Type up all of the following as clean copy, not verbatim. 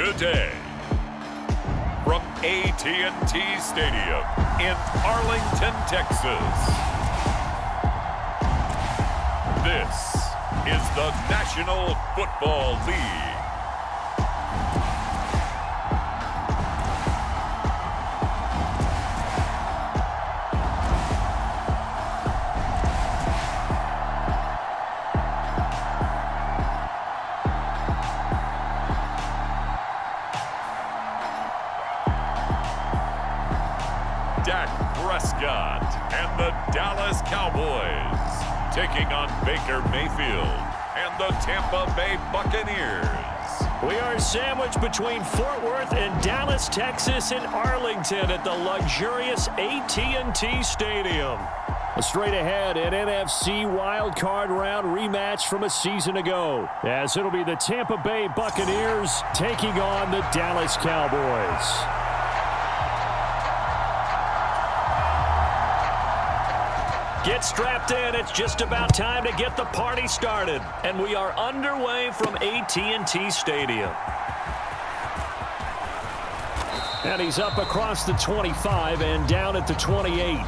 today. From AT&T Stadium in Arlington, Texas. This is the National Football League. Dak Prescott and the Dallas Cowboys taking on Baker Mayfield and the Tampa Bay Buccaneers. We are sandwiched between Fort Worth and Dallas, Texas, and Arlington at the luxurious AT&T Stadium. Straight ahead, an NFC wildcard round rematch from a season ago, as it'll be the Tampa Bay Buccaneers taking on the Dallas Cowboys. Get strapped in. It's just about time to get the party started. And we are underway from AT&T Stadium. And he's up across the 25 and down at the 28.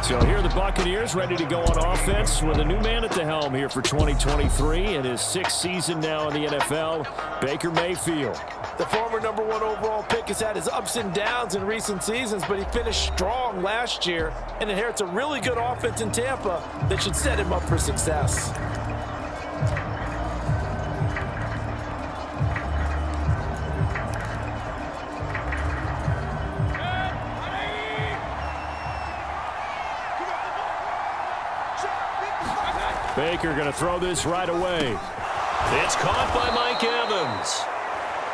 So here are the Buccaneers ready to go on offense with a new man at the helm here for 2023 in his sixth season now in the NFL, Baker Mayfield. The former #1 overall pick has had his ups and downs in recent seasons, but he finished strong last year and inherits a really good offense in Tampa that should set him up for success. Baker going to throw this right away. It's caught by Mike Evans.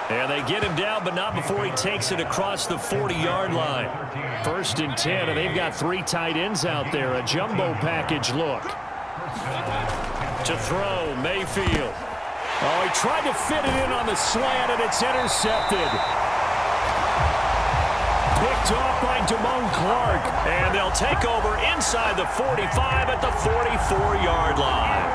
And they get him down, but not before he takes it across the 40-yard line. 1st and 10, and they've got 3 tight ends out there. A jumbo package look. To throw, Mayfield. Oh, he tried to fit it in on the slant, and it's intercepted. Picked off by Damone Clark. And they'll take over inside the 45 at the 44-yard line.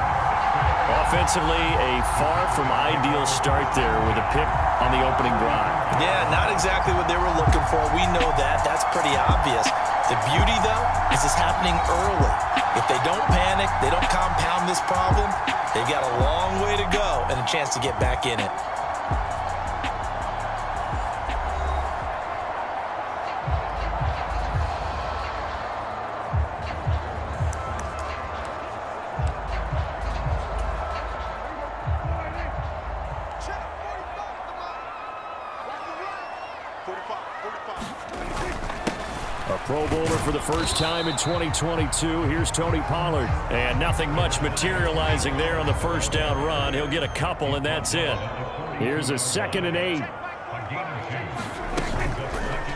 Offensively, a far from ideal start there with a pick on the opening drive. Yeah, not exactly what they were looking for. We know that. That's pretty obvious. The beauty, though, is it's happening early. If they don't panic, they don't compound this problem, they've got a long way to go and a chance to get back in it. Pro Bowler for the first time in 2022. Here's Tony Pollard. And nothing much materializing there on the first down run. He'll get a couple, and that's it. Here's a 2nd and 8.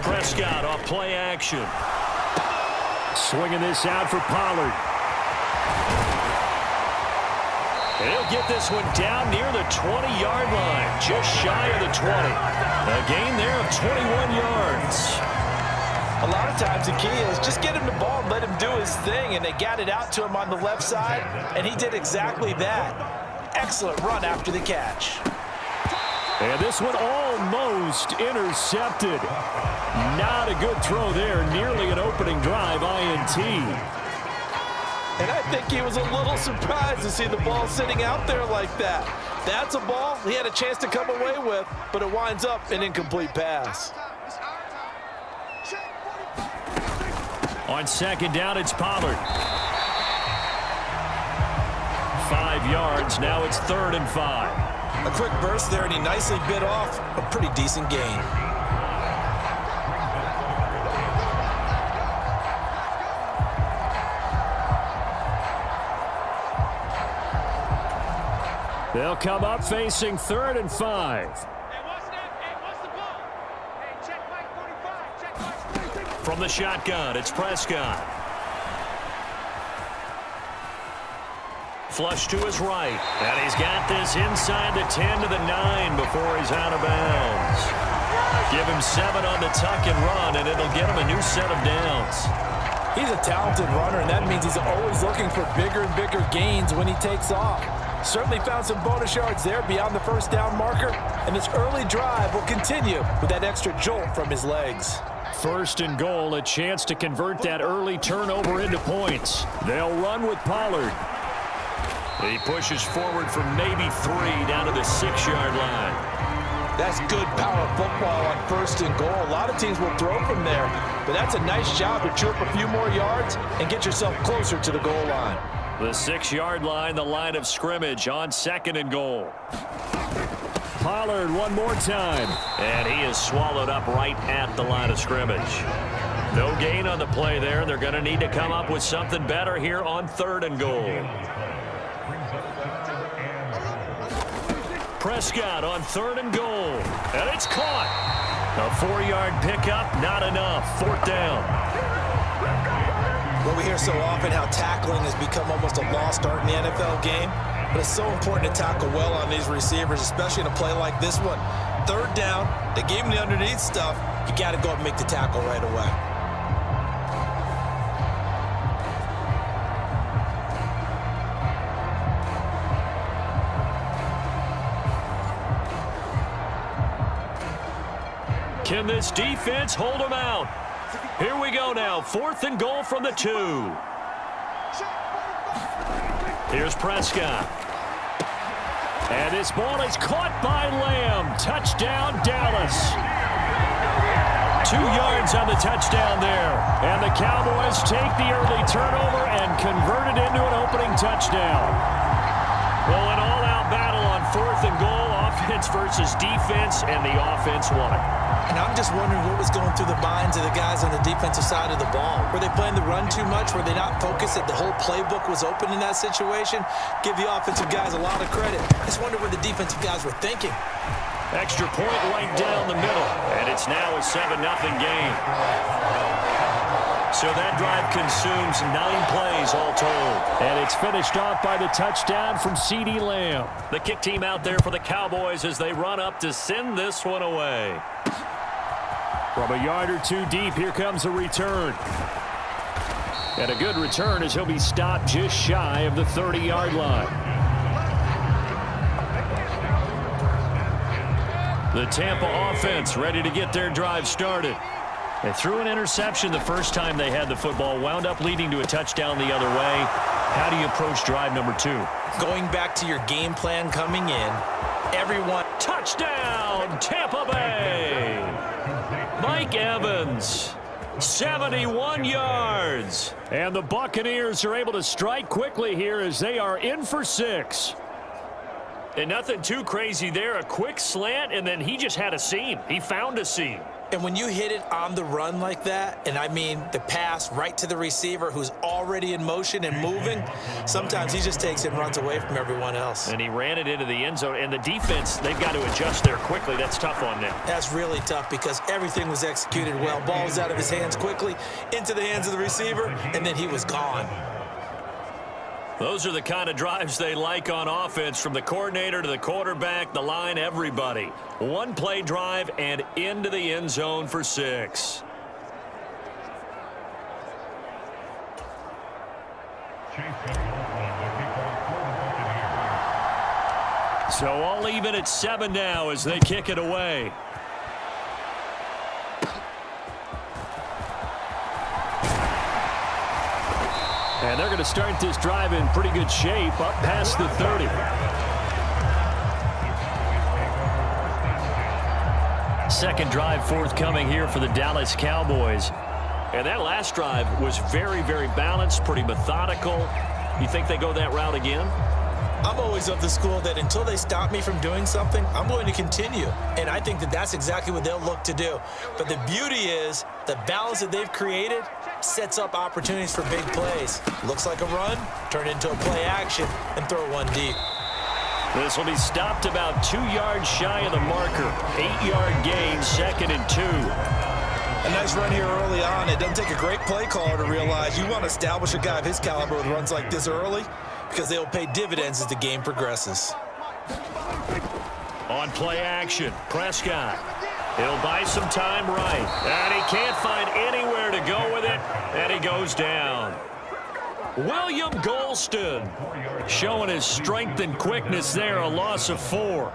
Prescott off play action. Swinging this out for Pollard. He'll get this one down near the 20-yard line, just shy of the 20. A gain there of 21 yards. A lot of times the key is just get him the ball and let him do his thing, and they got it out to him on the left side, and he did exactly that. Excellent run after the catch. And this one almost intercepted. Not a good throw there, nearly an opening drive INT. And I think he was a little surprised to see the ball sitting out there like that. That's a ball he had a chance to come away with, but it winds up an incomplete pass. On 2nd down, it's Pollard. 5 yards. Now it's 3rd and 5. A quick burst there, and he nicely bit off a pretty decent gain. They'll come up facing 3rd and 5. From the shotgun, it's Prescott. Flush to his right. And he's got this inside the 10 to the 9 before he's out of bounds. Give him 7 on the tuck and run, and it'll get him a new set of downs. He's a talented runner, and that means he's always looking for bigger and bigger gains when he takes off. Certainly found some bonus yards there beyond the first down marker, and this early drive will continue with that extra jolt from his legs. First and goal, a chance to convert that early turnover into points. They'll run with Pollard. He pushes forward for maybe 3 down to the 6-yard line. That's good power football on first and goal. A lot of teams will throw from there, but that's a nice job to chew up a few more yards and get yourself closer to the goal line. The 6-yard line, the line of scrimmage on second and goal. Pollard one more time. And he is swallowed up right at the line of scrimmage. No gain on the play there. They're going to need to come up with something better here on third and goal. Prescott on third and goal. And it's caught. A 4-yard pickup, not enough. Fourth down. Well, we hear so often how tackling has become almost a lost art in the NFL game. But it's so important to tackle well on these receivers, especially in a play like this one. Third down, they gave him the underneath stuff. You got to go up and make the tackle right away. Can this defense hold them out? Here we go now. Fourth and goal from the 2. Here's Prescott. And this ball is caught by Lamb. Touchdown, Dallas. 2 yards on the touchdown there. And the Cowboys take the early turnover and convert it into an opening touchdown. Well, an all-out battle on fourth and goal. Offense versus defense, and the offense won. And I'm just wondering what was going through the minds of the guys on the defensive side of the ball. Were they playing the run too much? Were they not focused that the whole playbook was open in that situation? Give the offensive guys a lot of credit. I just wonder what the defensive guys were thinking. Extra point right down the middle, and it's now a 7-0 game. So that drive consumes 9 plays all told. And it's finished off by the touchdown from CeeDee Lamb. The kick team out there for the Cowboys as they run up to send this one away. From a yard or 2 deep, here comes a return. And a good return as he'll be stopped just shy of the 30-yard line. The Tampa offense ready to get their drive started. They threw an interception the first time they had the football, wound up leading to a touchdown the other way. How do you approach drive number 2? Going back to your game plan coming in, everyone... Touchdown, Tampa Bay! Mike Evans, 71 yards. And the Buccaneers are able to strike quickly here as they are in for 6. And nothing too crazy there. A quick slant, and then he just had a seam. He found a seam. And when you hit it on the run like that, and I mean the pass right to the receiver who's already in motion and moving, sometimes he just takes it and runs away from everyone else. And he ran it into the end zone. And the defense, they've got to adjust there quickly. That's tough on them. That's really tough because everything was executed well. Ball was out of his hands quickly, into the hands of the receiver, and then he was gone. Those are the kind of drives they like on offense, from the coordinator to the quarterback, the line, everybody. 1-play drive and into the end zone for 6. So all even at 7 now as they kick it away. And they're going to start this drive in pretty good shape, up past the 30. Second drive forthcoming here for the Dallas Cowboys. And that last drive was very, very balanced, pretty methodical. You think they go that route again? I'm always of the school that until they stop me from doing something, I'm going to continue. And I think that that's exactly what they'll look to do. But the beauty is the balance that they've created sets up opportunities for big plays. Looks like a run, turn it into a play action, and throw one deep. This will be stopped about 2 yards shy of the marker. 8-yard gain, 2nd and 2. A nice run here early on. It doesn't take a great play caller to realize you want to establish a guy of his caliber with runs like this early, because they'll pay dividends as the game progresses. On play action, Prescott. He'll buy some time right. And he can't find anywhere to go with it, and he goes down. William Golston showing his strength and quickness there, a loss of 4.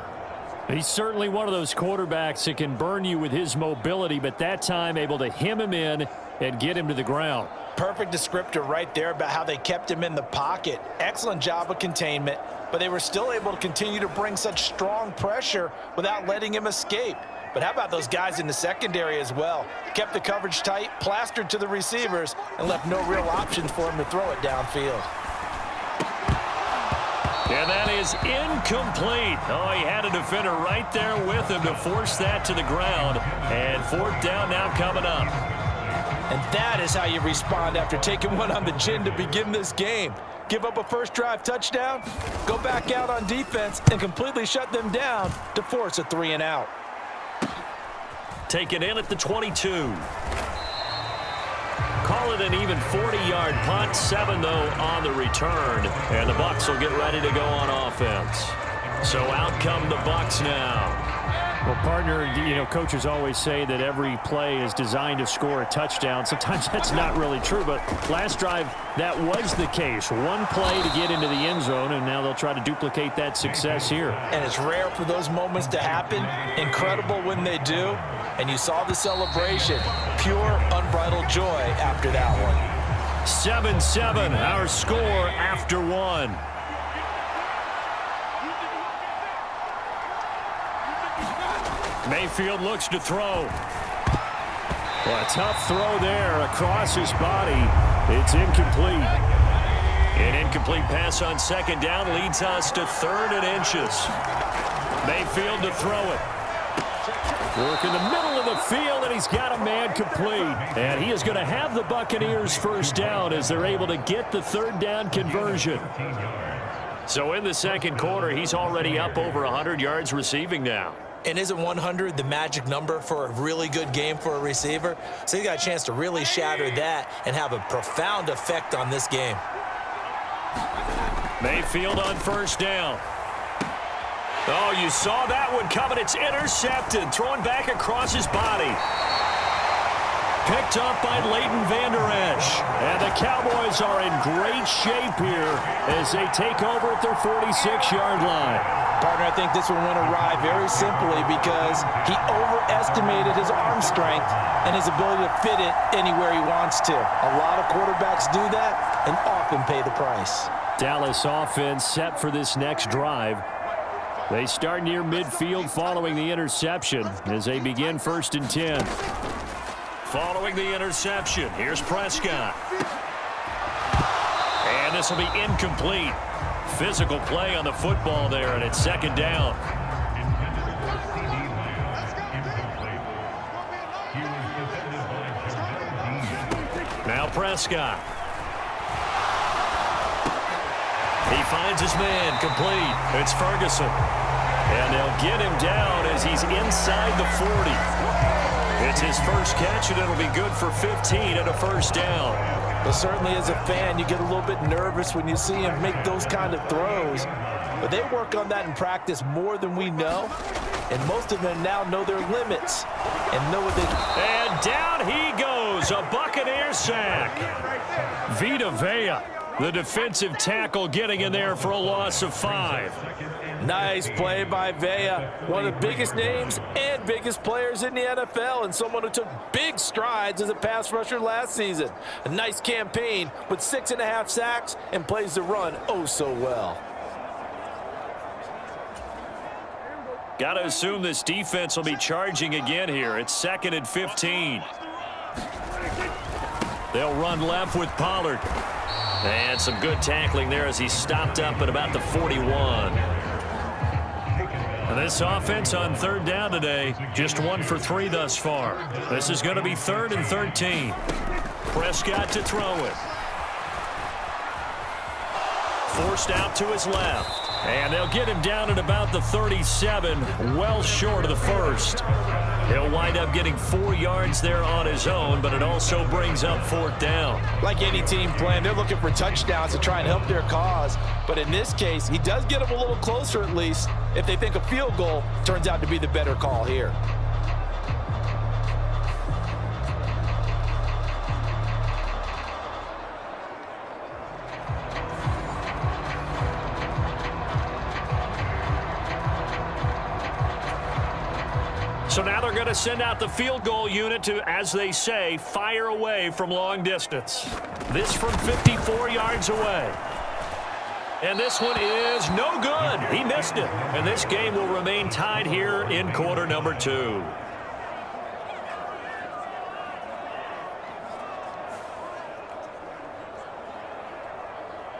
He's certainly one of those quarterbacks that can burn you with his mobility, but that time able to hem him in and get him to the ground. Perfect descriptor right there about how they kept him in the pocket. Excellent job of containment, but they were still able to continue to bring such strong pressure without letting him escape. But how about those guys in the secondary as well? Kept the coverage tight, plastered to the receivers, and left no real options for him to throw it downfield. And that is incomplete. Oh, he had a defender right there with him to force that to the ground. And 4th down now coming up. And that is how you respond after taking one on the chin to begin this game. Give up a first drive touchdown, go back out on defense, and completely shut them down to force a 3-and-out. Taken in at the 22. Call it an even 40-yard punt. 7, though, on the return. And the Bucs will get ready to go on offense. So out come the Bucs now. Well, partner, you know, coaches always say that every play is designed to score a touchdown. Sometimes that's not really true, but last drive, that was the case. One play to get into the end zone, and now they'll try to duplicate that success here. And it's rare for those moments to happen. Incredible when they do. And you saw the celebration. Pure, unbridled joy after that one. 7-7, our score after 1. Mayfield looks to throw. Well, a tough throw there across his body. It's incomplete. An incomplete pass on 2nd down leads us to 3rd and inches. Mayfield to throw it. Work in the middle of the field, and he's got a man complete. And he is going to have the Buccaneers 1st down as they're able to get the 3rd down conversion. So in the 2nd quarter, he's already up over 100 yards receiving now. And isn't 100 the magic number for a really good game for a receiver? So he got a chance to really shatter that and have a profound effect on this game. Mayfield on 1st down. Oh, you saw that one coming. It's intercepted. Thrown back across his body. Picked up by Leighton Vander Esch. And the Cowboys are in great shape here as they take over at their 46-yard line. Partner, I think this one went awry very simply because he overestimated his arm strength and his ability to fit it anywhere he wants to. A lot of quarterbacks do that and often pay the price. Dallas offense set for this next drive. They start near midfield following the interception as they begin 1st and 10. Following the interception, here's Prescott. And this will be incomplete. Physical play on the football there, and it's 2nd down. Now Prescott. He finds his man complete. It's Ferguson. And they'll get him down as he's inside the 40. It's his first catch, and it'll be good for 15 and a 1st down. Well, certainly as a fan, you get a little bit nervous when you see him make those kind of throws. But they work on that in practice more than we know. And most of them now know their limits and know what they can. And down he goes, a Buccaneer sack. Vita Vea, the defensive tackle, getting in there for a loss of 5. Nice play by Vea, one of the biggest names and biggest players in the NFL, and someone who took big strides as a pass rusher last season. A nice campaign with 6.5 sacks and plays the run oh so well. Got to assume this defense will be charging again here. It's 2nd and 15. They'll run left with Pollard. And some good tackling there as he stopped up at about the 41. And this offense on 3rd down today, just 1 for 3 thus far. This is going to be 3rd and 13. Prescott to throw it. Forced out to his left. And they'll get him down at about the 37, well short of the 1st. He'll wind up getting 4 yards there on his own, but it also brings up 4th down. Like any team plan, they're looking for touchdowns to try and help their cause. But in this case, he does get them a little closer at least if they think a field goal turns out to be the better call here. So now they're going to send out the field goal unit to, as they say, fire away from long distance. This from 54 yards away. And this one is no good. He missed it. And this game will remain tied here in quarter number 2.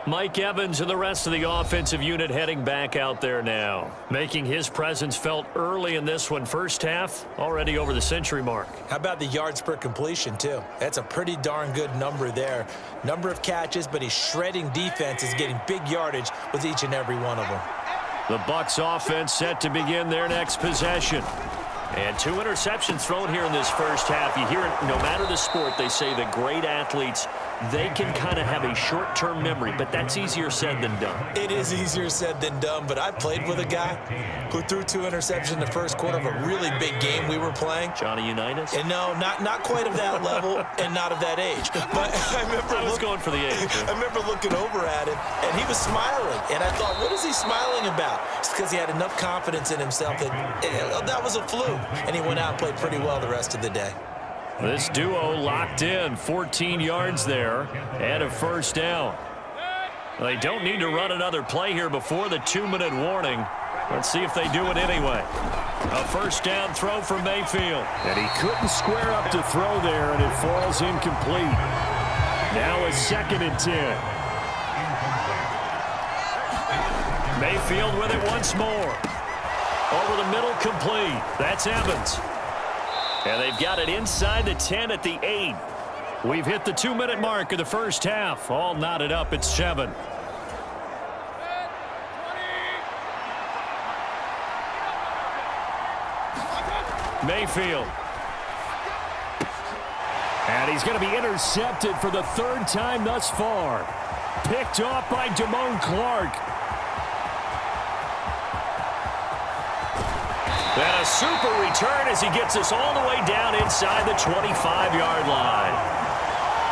Mike Evans and the rest of the offensive unit heading back out there now, making his presence felt early in this one. First half, already over the century mark. How about the yards per completion, too? That's a pretty darn good number there. Number of catches, but he's shredding defense, is getting big yardage with each and every one of them. The Bucs offense set to begin their next possession. And 2 interceptions thrown here in this first half. You hear it, no matter the sport, they say the great athletes, they can kind of have a short-term memory, but that's easier said than done. It is easier said than done, but I played with a guy who threw 2 interceptions in the first quarter of a really big game we were playing. Johnny Unitas? And no, not quite of that level and not of that age. But I remember I was going for the age. I remember looking over at him, and he was smiling. And I thought, what is he smiling about? It's because he had enough confidence in himself that was a fluke. And he went out and played pretty well the rest of the day. This duo locked in, 14 yards there, and a first down. They don't need to run another play here before the 2-minute warning. Let's see if they do it anyway. A first down throw for Mayfield. And he couldn't square up to throw there, and it falls incomplete. Now a 2nd and 10. Mayfield with it once more. Over the middle, complete. That's Evans. And they've got it inside the 10 at the 8. We've hit the 2-minute mark of the first half. All knotted up at 7. Mayfield. And he's going to be intercepted for the 3rd time thus far. Picked off by Damone Clark. And a super return as he gets us all the way down inside the 25-yard line.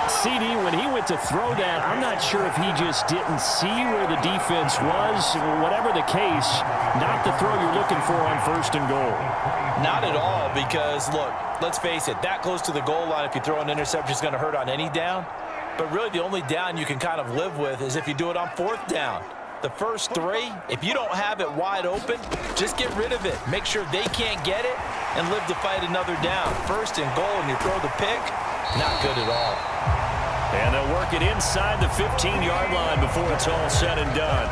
CD, when he went to throw that, I'm not sure if he just didn't see where the defense was. Whatever the case, not the throw you're looking for on 1st and goal. Not at all, because, look, let's face it, that close to the goal line, if you throw an interception, is going to hurt on any down. But really, the only down you can kind of live with is if you do it on 4th down. The first 3, if you don't have it wide open, just get rid of it. Make sure they can't get it and live to fight another down. 1st and goal, and you throw the pick, not good at all. And they'll work it inside the 15-yard line before it's all said and done.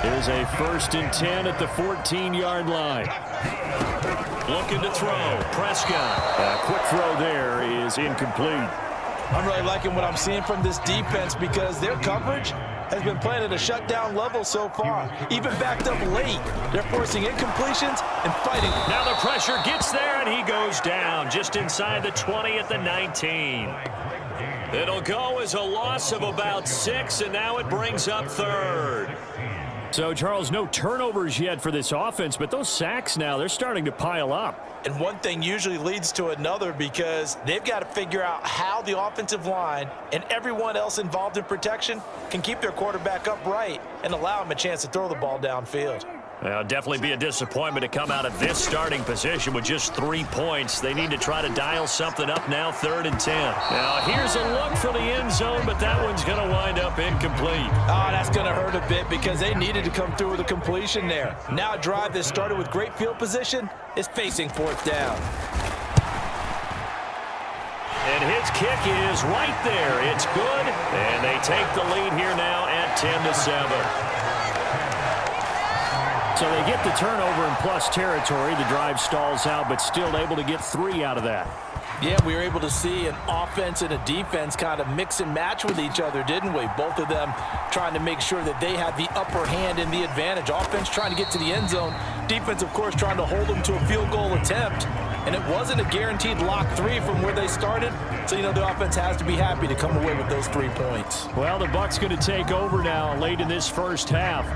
Here's a 1st and 10 at the 14-yard line. Looking to throw. Prescott. A quick throw there is incomplete. I'm really liking what I'm seeing from this defense because their coverage has been playing at a shutdown level so far. Even backed up late, they're forcing incompletions and fighting. Now the pressure gets there, and he goes down just inside the 20 at the 19. It'll go as a loss of about 6, and now it brings up 3rd. So, Charles, no turnovers yet for this offense, but those sacks now, they're starting to pile up. And one thing usually leads to another because they've got to figure out how the offensive line and everyone else involved in protection can keep their quarterback upright and allow him a chance to throw the ball downfield. It'll definitely be a disappointment to come out of this starting position with just 3 points. They need to try to dial something up now, 3rd and 10. Now, here's a look for the end zone, but that one's going to wind up incomplete. Oh, that's going to hurt a bit because they needed to come through with a completion there. Now a drive that started with great field position is facing 4th down. And his kick is right there. It's good, and they take the lead here now at 10-7. So they get the turnover in plus territory. The drive stalls out, but still able to get 3 out of that. Yeah, we were able to see an offense and a defense kind of mix and match with each other, didn't we? Both of them trying to make sure that they had the upper hand and the advantage. Offense trying to get to the end zone. Defense, of course, trying to hold them to a field goal attempt. And it wasn't a guaranteed lock 3 from where they started. So, the offense has to be happy to come away with those 3 points. Well, the Bucs going to take over now late in this first half.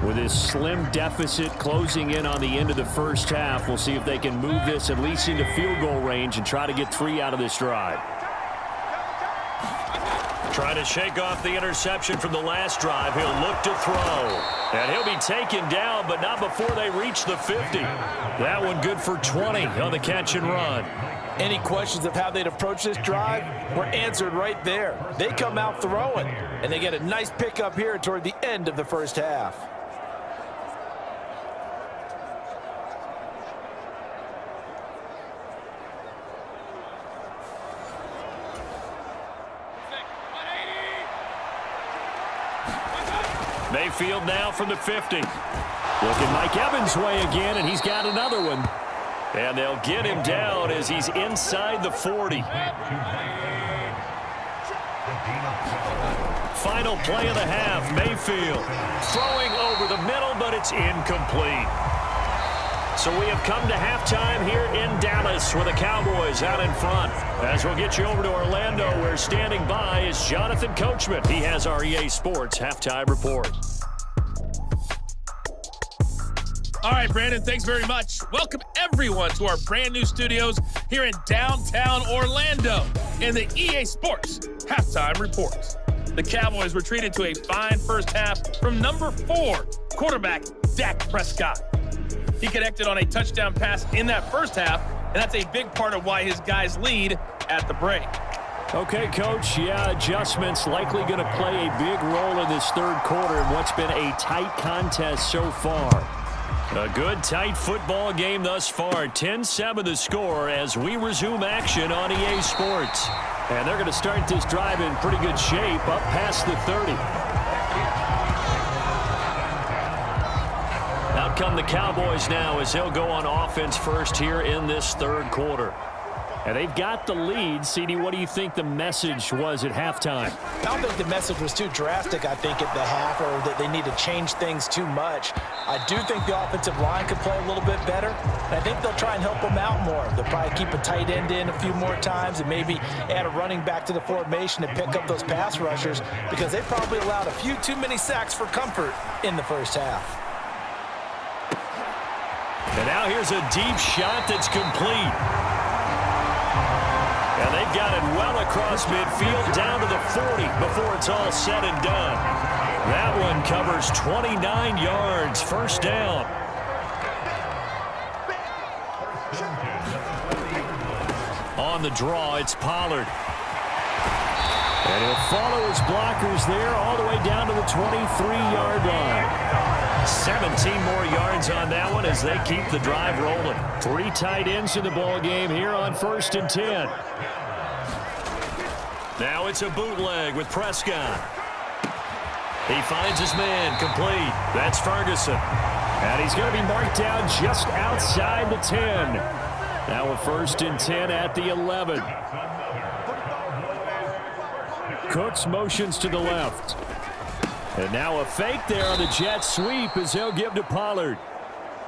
With this slim deficit closing in on the end of the first half, we'll see if they can move this at least into field goal range and try to get 3 out of this drive. Trying to shake off the interception from the last drive. He'll look to throw. And he'll be taken down, but not before they reach the 50. That one good for 20 on the catch and run. Any questions of how they'd approach this drive were answered right there. They come out throwing, and they get a nice pickup here toward the end of the first half. Mayfield now from the 50. Looking Mike Evans' way again, and he's got another one. And they'll get him down as he's inside the 40. Final play of the half, Mayfield. Throwing over the middle, but it's incomplete. So we have come to halftime here in Dallas with the Cowboys out in front. As we'll get you over to Orlando, where standing by is Jonathan Coachman. He has our EA Sports halftime report. All right, Brandon, thanks very much. Welcome, everyone, to our brand new studios here in downtown Orlando in the EA Sports halftime report. The Cowboys were treated to a fine first half from number 4, quarterback Dak Prescott. He connected on a touchdown pass in that first half, and that's a big part of why his guys lead at the break. Okay, Coach, yeah, adjustments likely going to play a big role in this third quarter in what's been a tight contest so far. A good, tight football game thus far. 10-7 the score as we resume action on EA Sports. And they're going to start this drive in pretty good shape up past the 30. Out come the Cowboys now as they'll go on offense first here in this third quarter. And they've got the lead. CD, what do you think the message was at halftime? I don't think the message was too drastic, I think, at the half, or that they need to change things too much. I do think the offensive line could play a little bit better, and I think they'll try and help them out more. They'll probably keep a tight end in a few more times and maybe add a running back to the formation to pick up those pass rushers, because they probably allowed a few too many sacks for comfort in the first half. And now here's a deep shot that's complete. And they've got it well across midfield down to the 40 before it's all said and done. That one covers 29 yards, first down. On the draw, it's Pollard. And he'll follow his blockers there all the way down to the 23-yard line. 17 more yards on that one as they keep the drive rolling. 3 tight ends in the ball game here on 1st and 10. Now it's a bootleg with Prescott. He finds his man, complete. That's Ferguson. And he's going to be marked down just outside the 10. Now a 1st and 10 at the 11. Cooks motions to the left. And now a fake there on the jet sweep as they'll give to Pollard.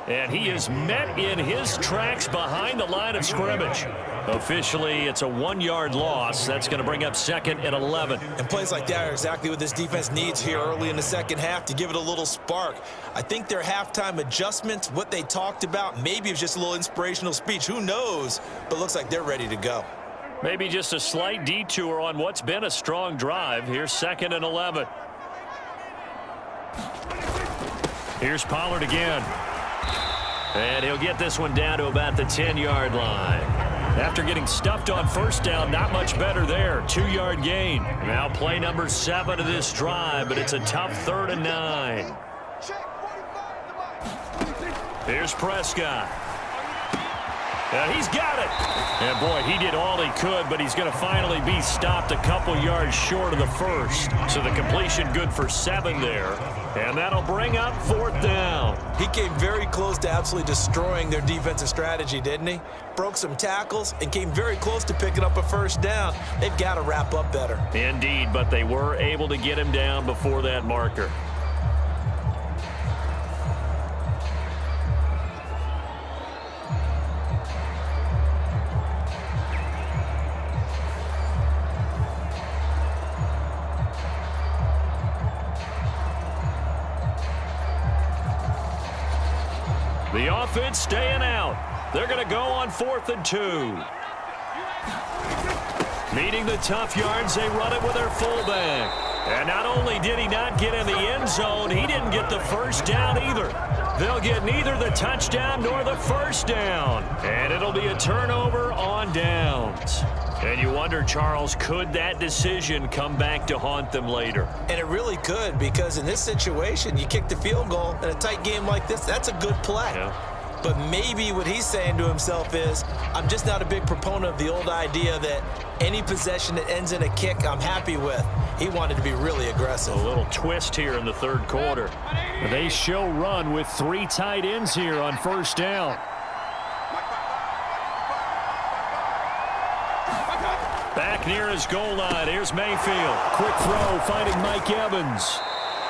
And he is met in his tracks behind the line of scrimmage. Officially, it's a 1-yard loss. That's going to bring up 2nd and 11. And plays like that are exactly what this defense needs here early in the second half to give it a little spark. I think their halftime adjustments, what they talked about, maybe it was just a little inspirational speech. Who knows? But looks like they're ready to go. Maybe just a slight detour on what's been a strong drive. Here's 2nd and 11. Here's Pollard again. And he'll get this one down to about the 10-yard line. After getting stuffed on first down, not much better there. 2-yard gain. Now play number 7 of this drive, but it's a tough 3rd and 9. Here's Prescott. And he's got it. And, boy, he did all he could, but he's going to finally be stopped a couple yards short of the first. So the completion good for 7 there. And that'll bring up 4th down. He came very close to absolutely destroying their defensive strategy, didn't he? Broke some tackles and came very close to picking up a first down. They've got to wrap up better. Indeed, but they were able to get him down before that marker. The offense staying out. They're going to go on 4th and 2. Meeting the tough yards, they run it with their fullback. And not only did he not get in the end zone, he didn't get the first down either. They'll get neither the touchdown nor the first down. And it'll be a turnover on downs. And you wonder, Charles, could that decision come back to haunt them later? And it really could, because in this situation, you kick the field goal in a tight game like this, that's a good play. Yeah. But maybe what he's saying to himself is, I'm just not a big proponent of the old idea that any possession that ends in a kick I'm happy with. He wanted to be really aggressive. A little twist here in the third quarter. They show run with 3 tight ends here on first down. Back near his goal line. Here's Mayfield. Quick throw, finding Mike Evans.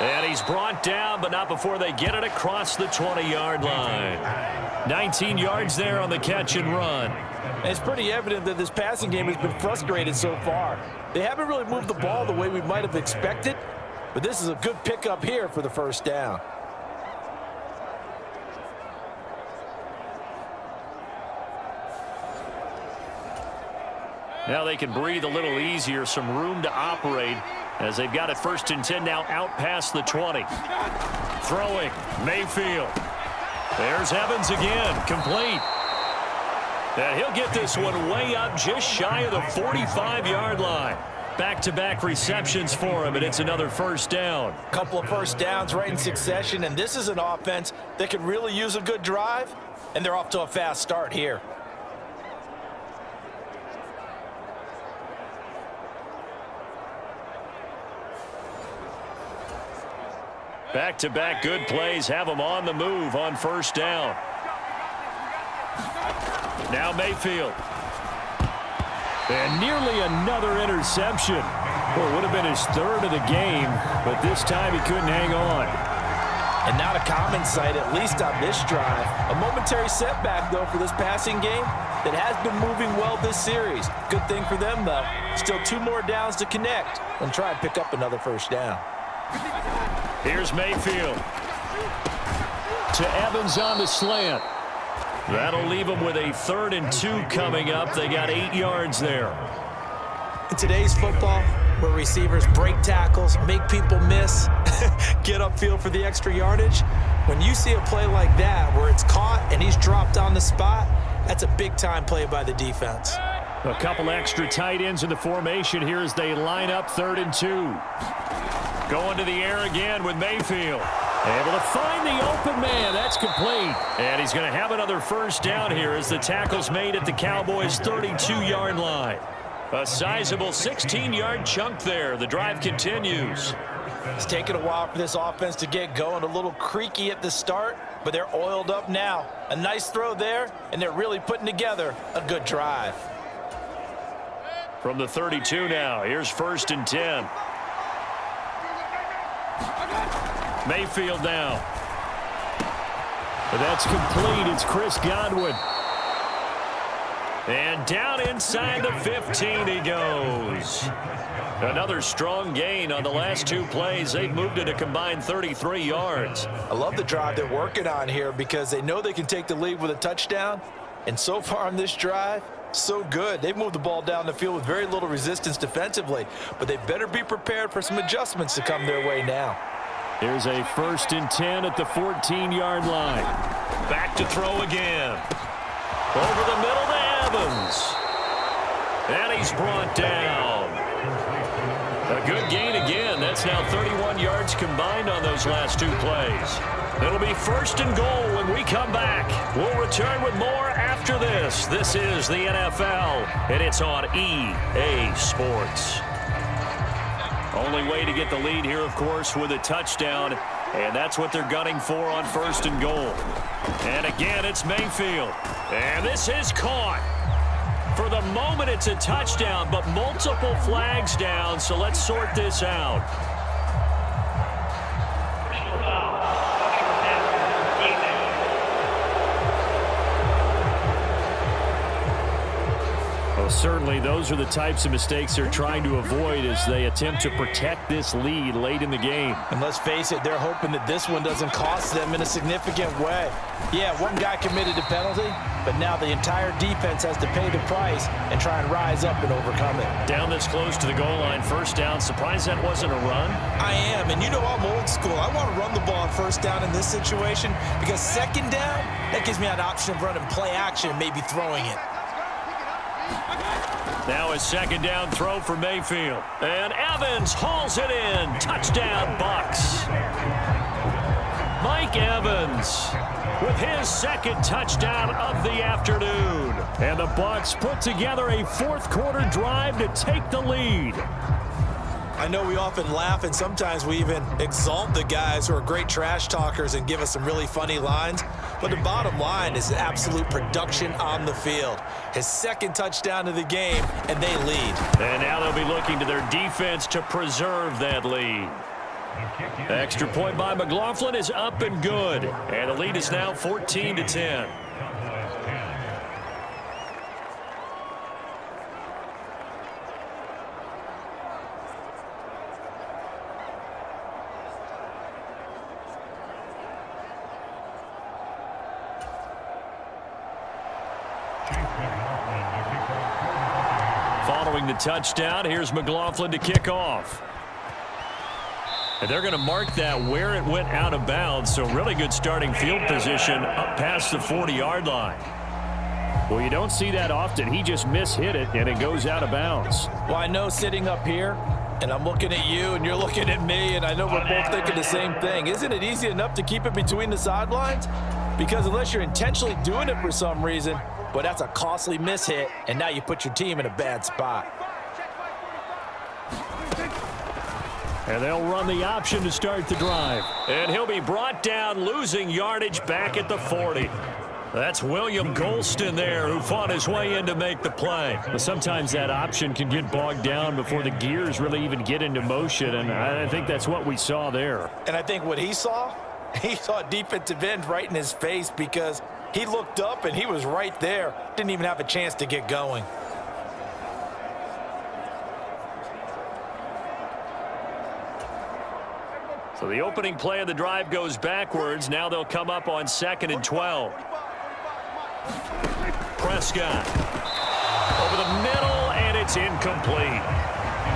And he's brought down, but not before they get it across the 20-yard line. 19 yards there on the catch and run. And it's pretty evident that this passing game has been frustrated so far. They haven't really moved the ball the way we might have expected, but this is a good pickup here for the first down. Now they can breathe a little easier, some room to operate as they've got it 1st and 10 now out past the 20. Throwing, Mayfield. There's Evans again, complete. And he'll get this one way up just shy of the 45-yard line. Back-to-back receptions for him, and it's another first down. A couple of first downs right in succession, and this is an offense that could really use a good drive, and they're off to a fast start here. Back-to-back good plays have them on the move on first down. Now Mayfield. And nearly another interception. Well, it would have been his 3rd of the game, but this time he couldn't hang on. And not a common sight, at least on this drive. A momentary setback, though, for this passing game that has been moving well this series. Good thing for them, though. Still 2 more downs to connect and try and pick up another first down. Here's Mayfield. To Evans on the slant. That'll leave them with a 3rd and 2 coming up. They got 8 yards there. In today's football, where receivers break tackles, make people miss, get upfield for the extra yardage, when you see a play like that where it's caught and he's dropped on the spot, that's a big-time play by the defense. A couple extra tight ends in the formation here as they line up 3rd and 2. Going to the air again with Mayfield. Able to find the open man. That's complete. And he's going to have another first down here as the tackle's made at the Cowboys' 32-yard line. A sizable 16-yard chunk there. The drive continues. It's taken a while for this offense to get going. A little creaky at the start, but they're oiled up now. A nice throw there, and they're really putting together a good drive. From the 32 now, here's 1st and 10. Mayfield now. But that's complete. It's Chris Godwin. And down inside the 15 he goes. Another strong gain on the last 2 plays. They've moved it a combined 33 yards. I love the drive they're working on here because they know they can take the lead with a touchdown. And so far on this drive, so good. They've moved the ball down the field with very little resistance defensively. But they better be prepared for some adjustments to come their way now. Here's a 1st and 10 at the 14-yard line. Back to throw again. Over the middle to Evans. And he's brought down. A good gain again. That's now 31 yards combined on those last 2 plays. It'll be 1st and goal when we come back. We'll return with more after this. This is the NFL, and it's on EA Sports. Only way to get the lead here, of course, with a touchdown, and that's what they're gunning for on 1st and goal. And again, it's Mayfield. And this is caught. For the moment, it's a touchdown, but multiple flags down, so let's sort this out. Well, certainly those are the types of mistakes they're trying to avoid as they attempt to protect this lead late in the game. And let's face it, they're hoping that this one doesn't cost them in a significant way. Yeah, one guy committed a penalty, but now the entire defense has to pay the price and try and rise up and overcome it. Down this close to the goal line, first down. Surprised that wasn't a run? I am, and you know I'm old school. I want to run the ball on first down in this situation because second down, that gives me an option of running play action and maybe throwing it. Now a second down throw for Mayfield. And Evans hauls it in. Touchdown, Bucs. Mike Evans with his second touchdown of the afternoon. And the Bucs put together a fourth-quarter drive to take the lead. I know we often laugh, and sometimes we even exalt the guys who are great trash talkers and give us some really funny lines. But the bottom line is absolute production on the field. His second touchdown of the game, and they lead. And now they'll be looking to their defense to preserve that lead. Extra point by McLaughlin is up and good. And the lead is now 14-10. Following the touchdown, here's McLaughlin to kick off. And they're going to mark that where it went out of bounds, so really good starting field position up past the 40-yard line. Well, you don't see that often. He just mishit it, and it goes out of bounds. Well, I know sitting up here, and I'm looking at you, and you're looking at me, and I know we're both thinking the same thing. Isn't it easy enough to keep it between the sidelines? Because unless you're intentionally doing it for some reason, well, that's a costly mishit, and now you put your team in a bad spot. And they'll run the option to start the drive. And he'll be brought down, losing yardage back at the 40. That's William Golston there, who fought his way in to make the play. But sometimes that option can get bogged down before the gears really even get into motion, and I think that's what we saw there. And I think what he saw defensive end right in his face because he looked up and he was right there. Didn't even have a chance to get going. So the opening play of the drive goes backwards. Now they'll come up on 2nd and 12. Prescott over the middle, and it's incomplete.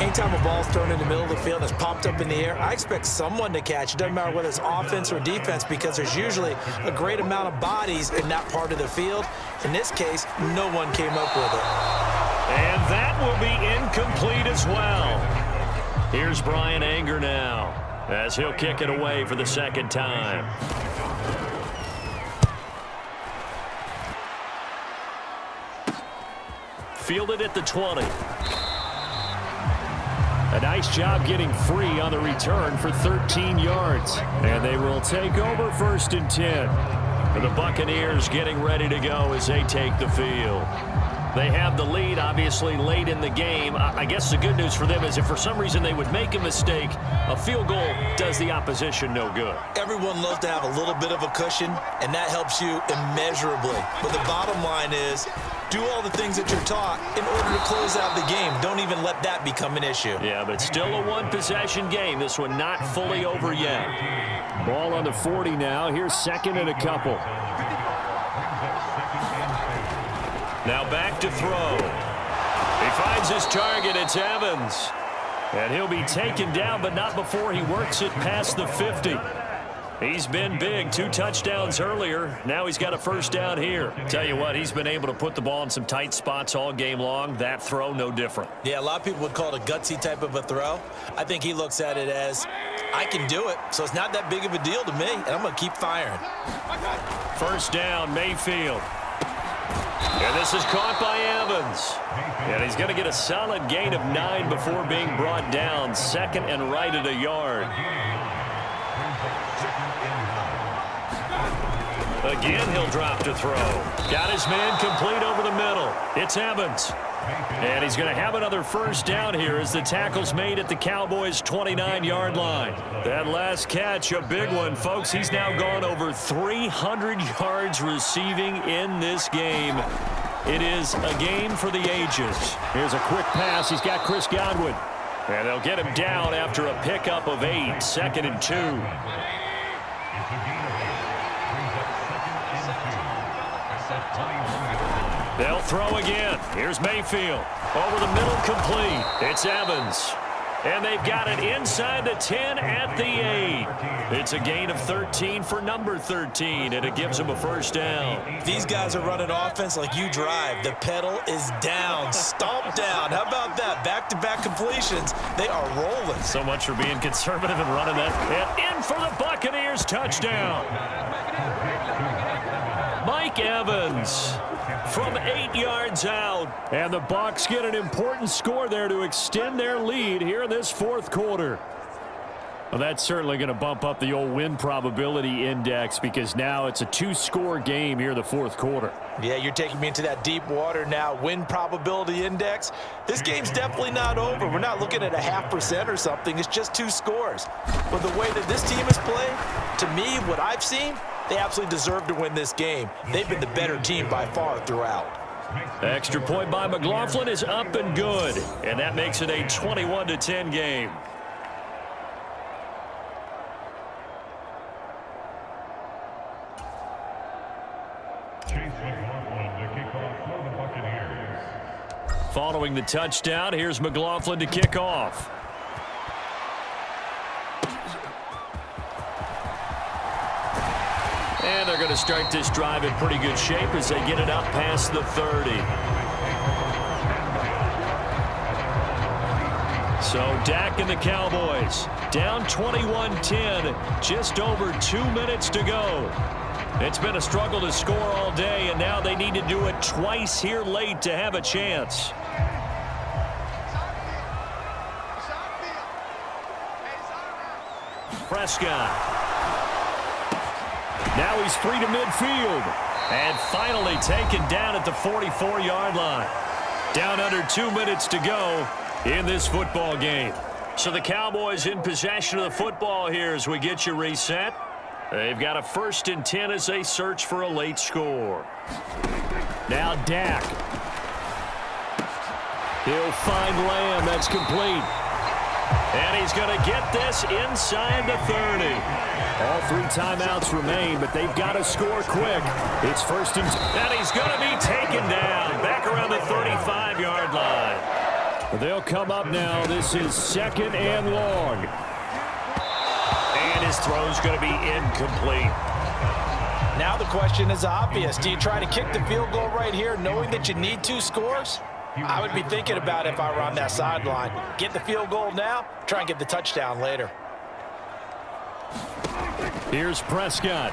Anytime a ball's thrown in the middle of the field and it's popped up in the air, I expect someone to catch. It doesn't matter whether it's offense or defense because there's usually a great amount of bodies in that part of the field. In this case, no one came up with it. And that will be incomplete as well. Here's Brian Anger now, as he'll kick it away for the second time. Fielded at the 20. A nice job getting free on the return for 13 yards. And they will take over 1st and 10. The Buccaneers getting ready to go as they take the field. They have the lead, obviously, late in the game. I guess the good news for them is if for some reason they would make a mistake, a field goal does the opposition no good. Everyone loves to have a little bit of a cushion, and that helps you immeasurably. But the bottom line is, do all the things that you're taught in order to close out the game. Don't even let that become an issue. Yeah, but still a one-possession game. This one not fully over yet. Ball on the 40 now. Here's 2nd and a couple. Now back to throw. He finds his target. It's Evans. And he'll be taken down, but not before he works it past the 50. He's been big. 2 touchdowns earlier. Now he's got a first down here. Tell you what, he's been able to put the ball in some tight spots all game long. That throw, no different. Yeah, a lot of people would call it a gutsy type of a throw. I think he looks at it as, I can do it, so it's not that big of a deal to me, and I'm going to keep firing. First down, Mayfield. And this is caught by Evans. And he's going to get a solid gain of 9 before being brought down. 2nd and right at a yard. Again, he'll drop to throw. Got his man complete over the middle. It's Evans. And he's going to have another first down here as the tackle's made at the Cowboys' 29-yard line. That last catch, a big one, folks. He's now gone over 300 yards receiving in this game. it is a game for the ages. Here's a quick pass. He's got Chris Godwin. And they'll get him down after a pickup of 8, 2nd and 2. They'll throw again. Here's Mayfield. Over the middle, complete. It's Evans. And they've got it inside the 10 at the 8. It's a gain of 13 for number 13, and it gives them a first down. These guys are running offense like you drive. The pedal is down, stomped down. How about that? Back-to-back completions. They are rolling. So much for being conservative and running that. And in for the Buccaneers, touchdown. Mike Evans from 8 yards out. And the Bucs get an important score there to extend their lead here in this fourth quarter. Well, that's certainly going to bump up the old win probability index because now it's a 2-score game here in the fourth quarter. Yeah, you're taking me into that deep water now. Win probability index. This game's definitely not over. We're not looking at a 0.5% or something. It's just 2 scores. But the way that this team has played, to me, what I've seen, they absolutely deserve to win this game. They've been the better team by far throughout. Extra point by McLaughlin is up and good. And that makes it a 21-10 game. Following the touchdown, here's McLaughlin to kick off. And they're going to start this drive in pretty good shape as they get it up past the 30. So Dak and the Cowboys down 21-10, just over 2 minutes to go. It's been a struggle to score all day, and now they need to do it twice here late to have a chance. Prescott. Now he's free to midfield. And finally taken down at the 44-yard line. Down under 2 minutes to go in this football game. So the Cowboys in possession of the football here as we get you reset. They've got a 1st and 10 as they search for a late score. Now Dak. He'll find Lamb. That's complete. And he's going to get this inside the 30. All 3 timeouts remain, but they've got to score quick. It's 1st and 10. And he's going to be taken down back around the 35-yard line. They'll come up now. This is 2nd and long. And his throw's going to be incomplete. Now the question is obvious. Do you try to kick the field goal right here knowing that you need 2 scores? I would be thinking about it if I were on that sideline. Get the field goal now, try and get the touchdown later. Here's Prescott.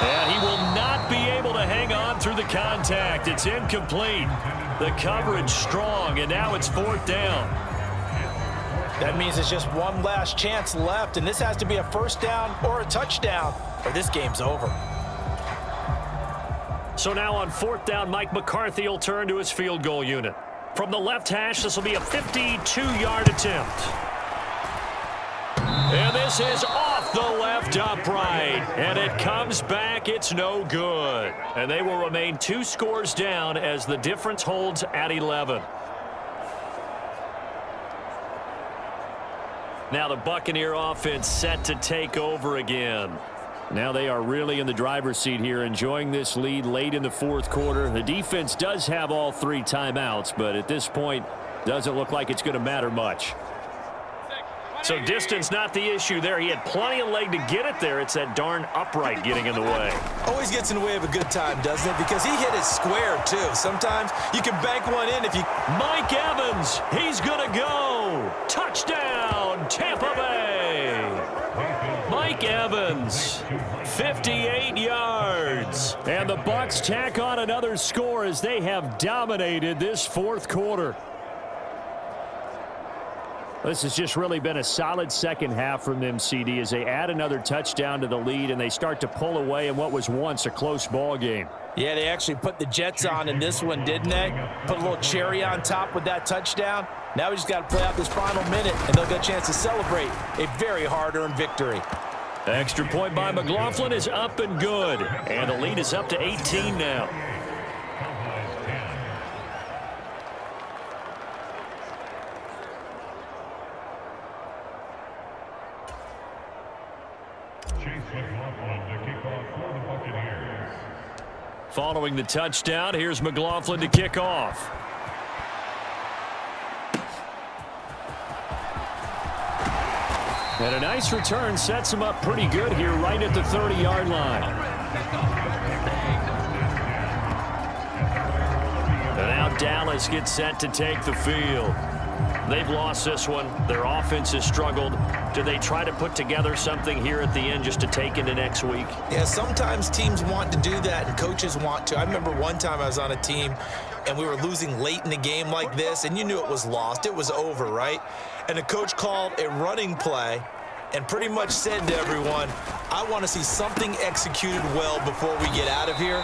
And he will not be able to hang on through the contact. It's incomplete. The coverage strong, and now it's 4th down. That means there's just one last chance left, and this has to be a 1st down or a touchdown, or this game's over. So now on 4th down, Mike McCarthy will turn to his field goal unit. From the left hash, this will be a 52-yard attempt. And this is off the left upright. And it comes back. It's no good. And they will remain 2 scores down as the difference holds at 11. Now the Buccaneer offense set to take over again. Now they are really in the driver's seat here, enjoying this lead late in the fourth quarter. The defense does have all 3 timeouts, but at this point, doesn't look like it's going to matter much. So distance not the issue there. He had plenty of leg to get it there. It's that darn upright getting in the way. Always gets in the way of a good time, doesn't it? Because he hit it square, too. Sometimes you can bank one in if you... Mike Evans, he's going to go. Touchdown, Tampa Bay. Mike Evans, 58 yards. And the Bucs tack on another score as they have dominated this fourth quarter. This has just really been a solid second half from them, CD, as they add another touchdown to the lead and they start to pull away in what was once a close ball game. Yeah, they actually put the Jets on in this one, didn't they? Put a little cherry on top with that touchdown. Now we just got to play out this final minute, and they'll get a chance to celebrate a very hard-earned victory. Extra point by McLaughlin is up and good. And the lead is up to 18 now. Following the touchdown, here's McLaughlin to kick off. And a nice return sets him up pretty good here right at the 30-yard line. And now Dallas gets set to take the field. They've lost this one. Their offense has struggled. Do they try to put together something here at the end just to take into next week? Yeah, sometimes teams want to do that and coaches want to. I remember one time I was on a team and we were losing late in the game like this, and you knew it was lost. It was over, right? And the coach called a running play and pretty much said to everyone, I want to see something executed well before we get out of here.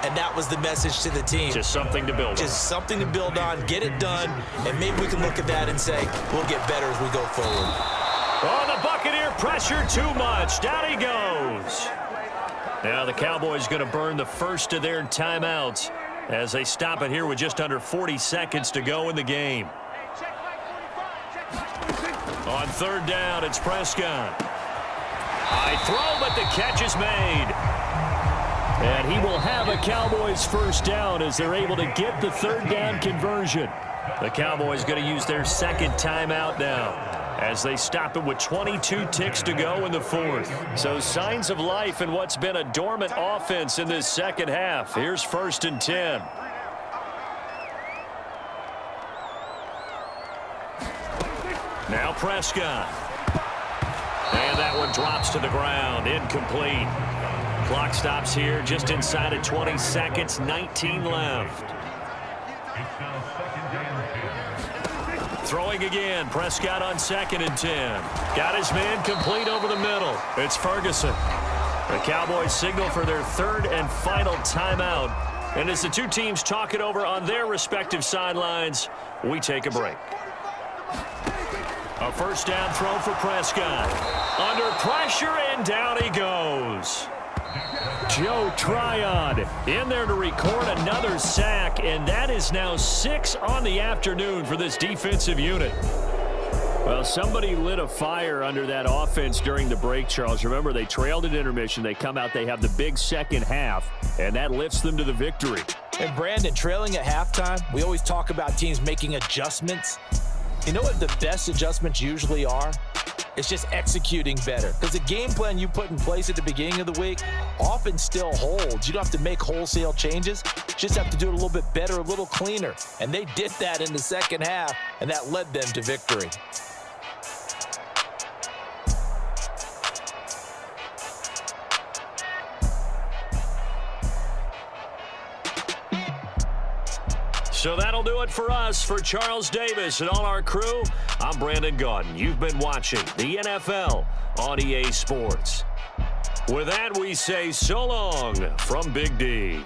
And that was the message to the team. Just something to build on. Just something to build on, get it done, and maybe we can look at that and say, we'll get better as we go forward. Oh, the Buccaneer pressure too much. Down he goes. Now the Cowboys going to burn the first of their timeouts as they stop it here with just under 40 seconds to go in the game. On third down, it's Prescott. High throw, but the catch is made. And he will have a Cowboys first down as they're able to get the third down conversion. The Cowboys going to use their second timeout now as they stop it with 22 ticks to go in the fourth. So signs of life in what's been a dormant offense in this second half. Here's 1st and 10. Now Prescott. And that one drops to the ground. Incomplete. Clock stops here just inside of 20 seconds. 19 left. Throwing again. Prescott on 2nd and 10. Got his man complete over the middle. It's Ferguson. The Cowboys signal for their third and final timeout. And as the two teams talk it over on their respective sidelines, we take a break. A first down throw for Prescott. Under pressure, and down he goes. Joe Tryon in there to record another sack, and that is now 6 on the afternoon for this defensive unit. Well, somebody lit a fire under that offense during the break, Charles. Remember, they trailed at intermission. They come out, they have the big second half, and that lifts them to the victory. And Brandon, trailing at halftime, we always talk about teams making adjustments. You know what the best adjustments usually are? It's just executing better. Because the game plan you put in place at the beginning of the week often still holds. You don't have to make wholesale changes. You just have to do it a little bit better, a little cleaner. And they did that in the second half, and that led them to victory. So that'll do it for us. For Charles Davis and all our crew, I'm Brandon Gaudin. You've been watching the NFL on EA Sports. With that, we say so long from Big D.